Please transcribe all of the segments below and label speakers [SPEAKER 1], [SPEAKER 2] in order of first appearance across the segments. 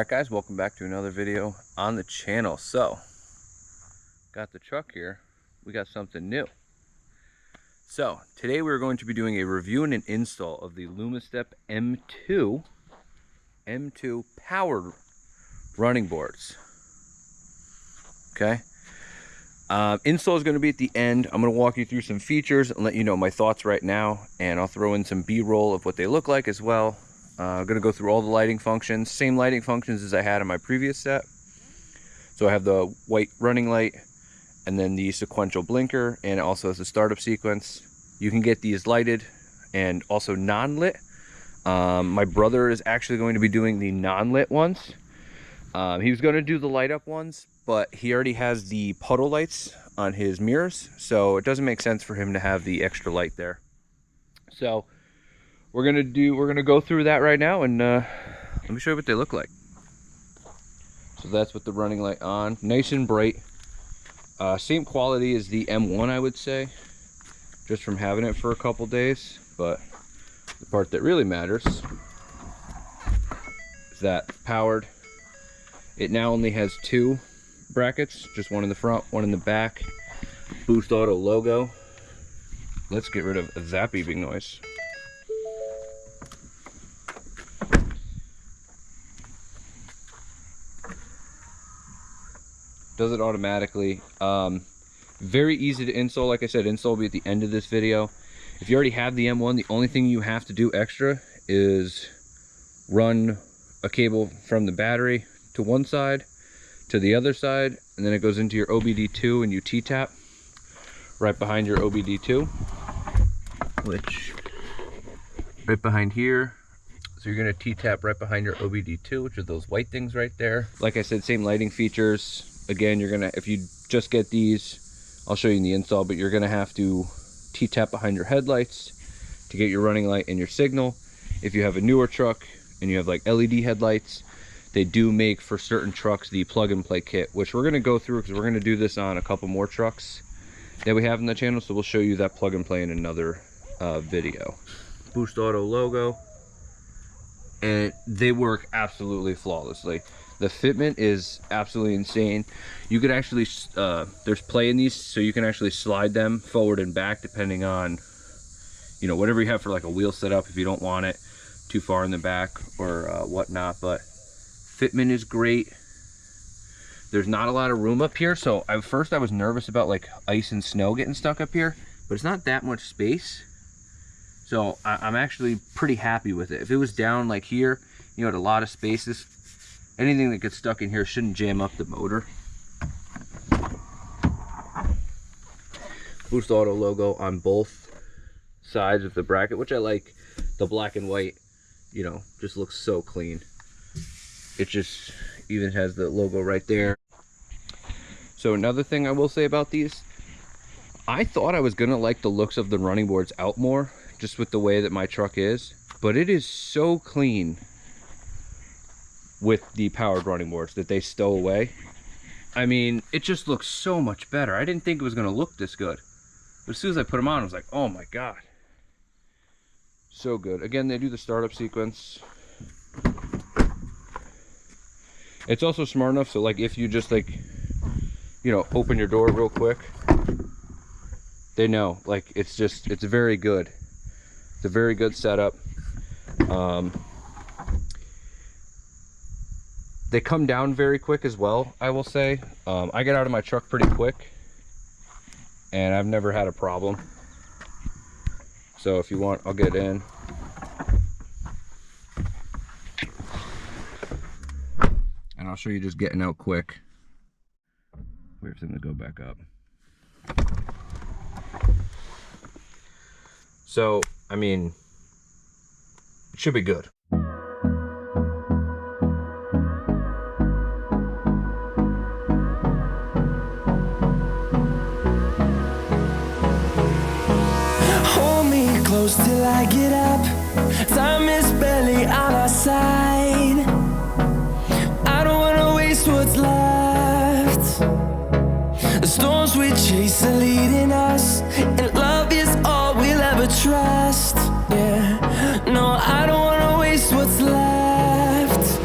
[SPEAKER 1] Alright guys, welcome back to another video on the channel. So, got the truck here, we got something new. So, today we're going to be doing a review and an install of the Lumastep M2 powered running boards. Okay. Install is going to be at the end. I'm going to walk you through some features and let you know my thoughts right now, and I'll throw in some B-roll of what they look like as well. I'm going to go through all the lighting functions, same lighting functions as I had in my previous set. So I have the white running light and then the sequential blinker, and it also has a startup sequence. You can get these lighted and also non-lit. My brother is actually going to be doing the non-lit ones. He was going to do the light up ones, but he already has the puddle lights on his mirrors, so it doesn't make sense for him to have the extra light there. So we're gonna go through that right now, and let me show you what they look like. So that's with the running light on, nice and bright. Same quality as the M1, I would say, just from having it for a couple days. But the part that really matters is that powered. It now only has two brackets, just one in the front, one in the back. Boost Auto logo. Let's get rid of that beeping noise. Does it automatically. Very easy to install. Like I said, install will be at the end of this video. If you already have the M1, the only thing you have to do extra is run a cable from the battery to one side to the other side, and then it goes into your OBD2 and you T-tap right behind your OBD2, which right behind here. So you're going to T-tap right behind your OBD2, which are those white things right there. Like I said, same lighting features. Again, you're gonna, if you just get these, I'll show you in the install, but you're gonna have to T-tap behind your headlights to get your running light and your signal. If you have a newer truck and you have like LED headlights, they do make for certain trucks the plug and play kit, which we're gonna go through because we're gonna do this on a couple more trucks that we have in the channel. So we'll show you that plug and play in another video. Boost Auto logo, and they work absolutely flawlessly. The fitment is absolutely insane. You could actually, there's play in these, so you can actually slide them forward and back depending on, you know, whatever you have for like a wheel setup, if you don't want it too far in the back or whatnot. But fitment is great. There's not a lot of room up here, so at first I was nervous about like ice and snow getting stuck up here, but it's not that much space. So I'm actually pretty happy with it. If it was down like here, you know, had a lot of spaces, anything that gets stuck in here shouldn't jam up the motor. Boost Auto logo on both sides of the bracket, which I like. The black and white, you know, just looks so clean. It just even has the logo right there. So another thing I will say about these, I thought I was gonna like the looks of the running boards out more, just with the way that my truck is, but it is so clean with the powered running boards that they stow away. I mean, it just looks so much better. I didn't think it was going to look this good, but as soon as I put them on, I was like, oh my god, so good. Again, they do the startup sequence. It's also smart enough so like if you just like, you know, open your door real quick, they know, like, it's very good. It's a very good setup. They come down very quick as well, I will say. I get out of my truck pretty quick, and I've never had a problem. So if you want, I'll get in. And I'll show you just getting out quick. Wait for them to go back up. So, I mean, it should be good.
[SPEAKER 2] Close till I get up. Time is barely on our side. I don't wanna waste what's left. The storms we chase are leading us, and love is all we'll ever trust. Yeah, no, I don't wanna waste what's left.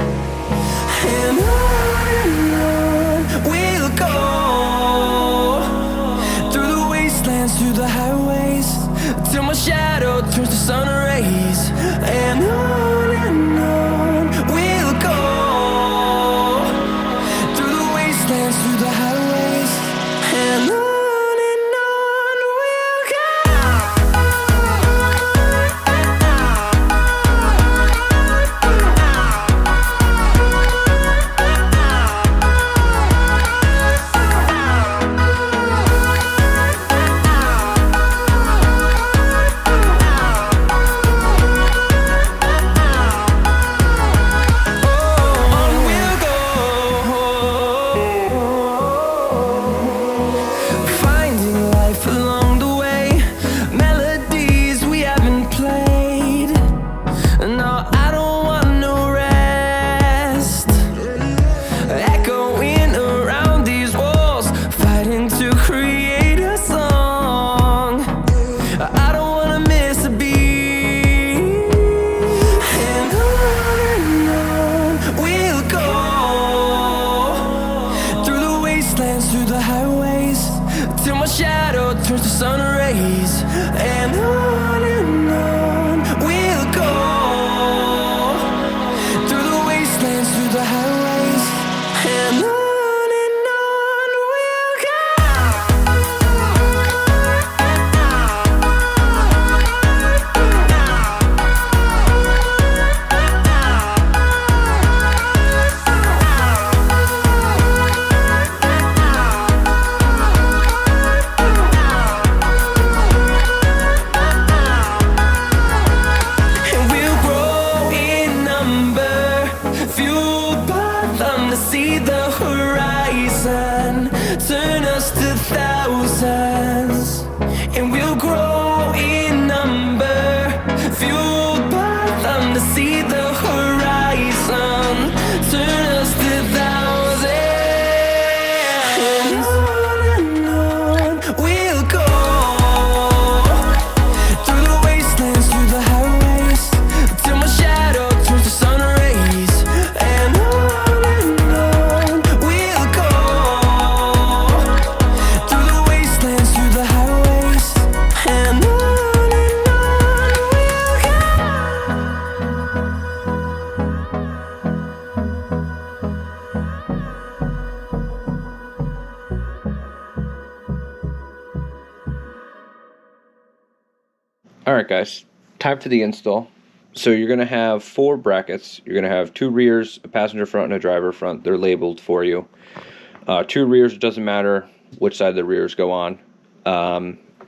[SPEAKER 2] the highways, till my shadow turns to sun rays. And on we'll go, through the wastelands, through the highways, and on we'll go. See the horizon turn us to thousands, and we'll grow in number, fueled by them to see the horizon turn us to thousands. And on we'll go, through the wastelands, through the highways, till my shadow turns to sun rays. And
[SPEAKER 1] Alright guys, time for the install. So you're going to have 4 brackets. You're going to have 2 rears, a passenger front, and a driver front. They're labeled for you. 2 rears, it doesn't matter which side the rears go on.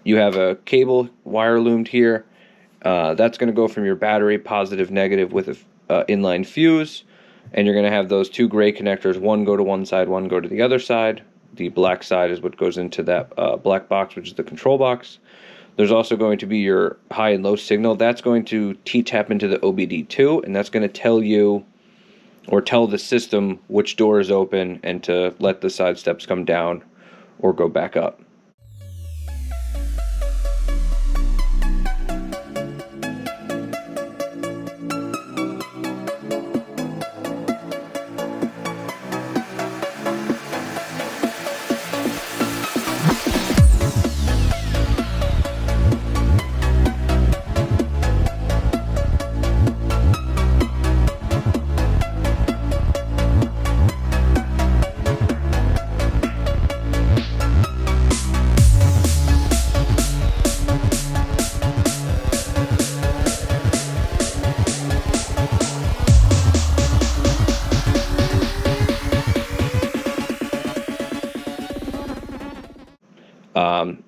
[SPEAKER 1] You have a cable wire loomed here. That's going to go from your battery, positive, negative, with a inline fuse. And you're going to have those 2 gray connectors. One go to one side, one go to the other side. The black side is what goes into that black box, which is the control box. There's also going to be your high and low signal. That's going to T-tap into the OBD2, and that's going to tell you, or tell the system, which door is open and to let the side steps come down or go back up.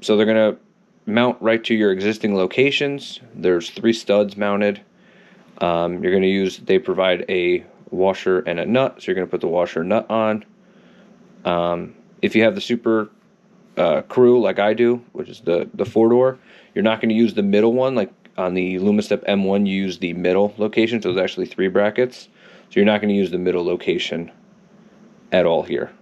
[SPEAKER 1] So they're going to mount right to your existing locations. There's 3 studs mounted. You're going to use, they provide a washer and a nut, so you're going to put the washer and nut on. If you have the Super Crew like I do, which is the 4-door, you're not going to use the middle one. Like on the Lumastep M1, you use the middle location, so there's actually 3 brackets. So you're not going to use the middle location at all here.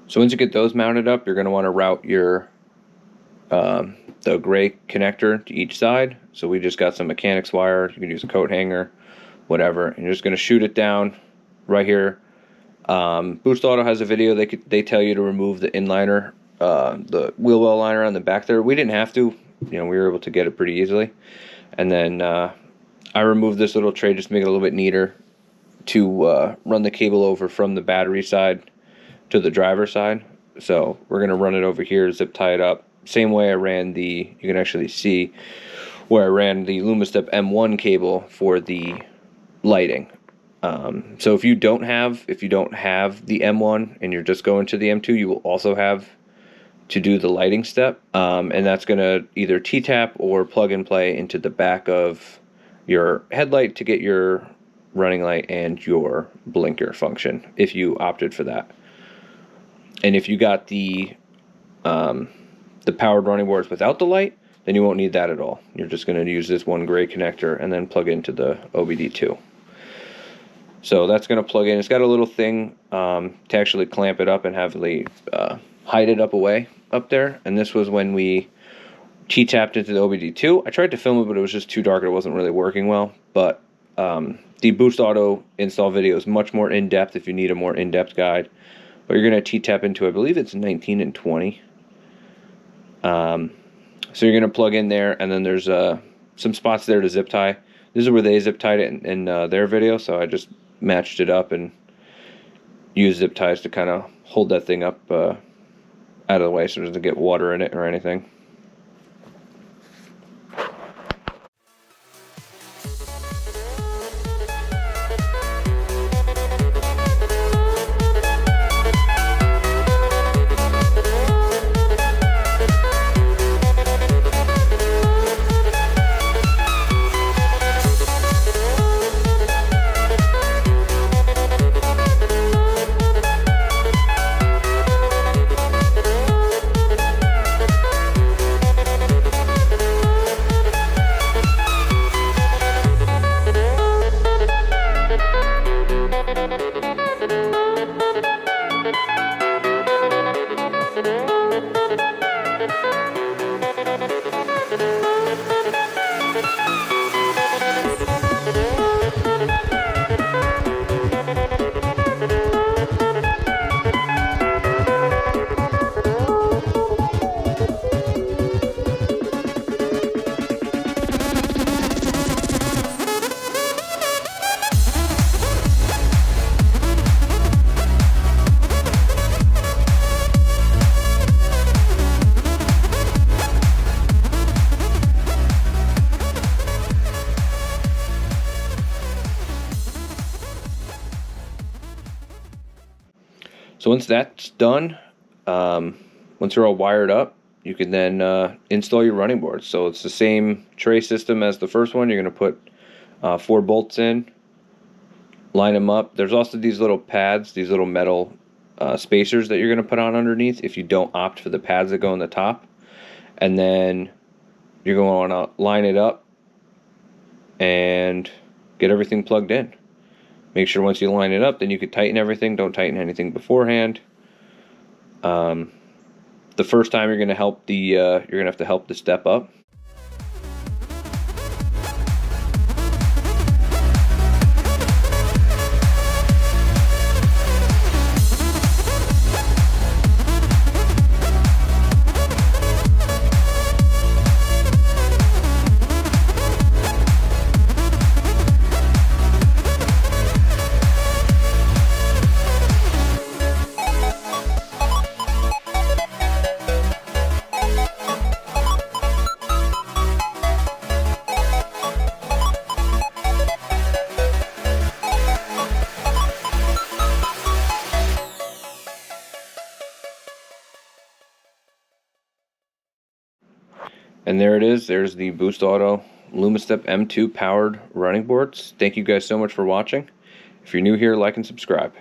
[SPEAKER 1] So once you get those mounted up, you're going to want to route your the gray connector to each side. So we just got some mechanics wire. You can use a coat hanger, whatever. And you're just going to shoot it down right here. Boost Auto has a video. They tell you to remove the inliner, the wheel well liner on the back there. We didn't have to. You know, we were able to get it pretty easily. And then I removed this little tray just to make it a little bit neater to run the cable over from the battery side to the driver side. So we're going to run it over here, zip tie it up. Same way I ran the, you can actually see where I ran the Lumastep M1 cable for the lighting. So if you don't have the M1 and you're just going to the M2, you will also have to do the lighting step, and that's going to either T-tap or plug and play into the back of your headlight to get your running light and your blinker function if you opted for that. And if you got the powered running boards without the light, then you won't need that at all. You're just going to use this one gray connector and then plug into the OBD2. So that's going to plug in. It's got a little thing to actually clamp it up and have the hide it away up there. And this was when we T-tapped into the OBD2. I tried to film it, but it was just too dark. It wasn't really working well. But the Boost Auto install video is much more in-depth if you need a more in-depth guide. But you're going to T-tap into, I believe it's 19 and 20. So you're going to plug in there, and then there's some spots there to zip tie. This is where they zip tied it in their video, so I just matched it up and used zip ties to kind of hold that thing up out of the way so it doesn't get water in it or anything. So once that's done, once you're all wired up, you can then install your running boards. So it's the same tray system as the first one. You're going to put 4 bolts in, line them up. There's also these little pads, these little metal spacers that you're going to put on underneath if you don't opt for the pads that go on the top. And then you're going to line it up and get everything plugged in. Make sure once you line it up, then you can tighten everything. Don't tighten anything beforehand. The first time you're going to have to help the step up. And there it is. There's the Boost Auto Lumastep M2 powered running boards. Thank you guys so much for watching. If you're new here, like and subscribe.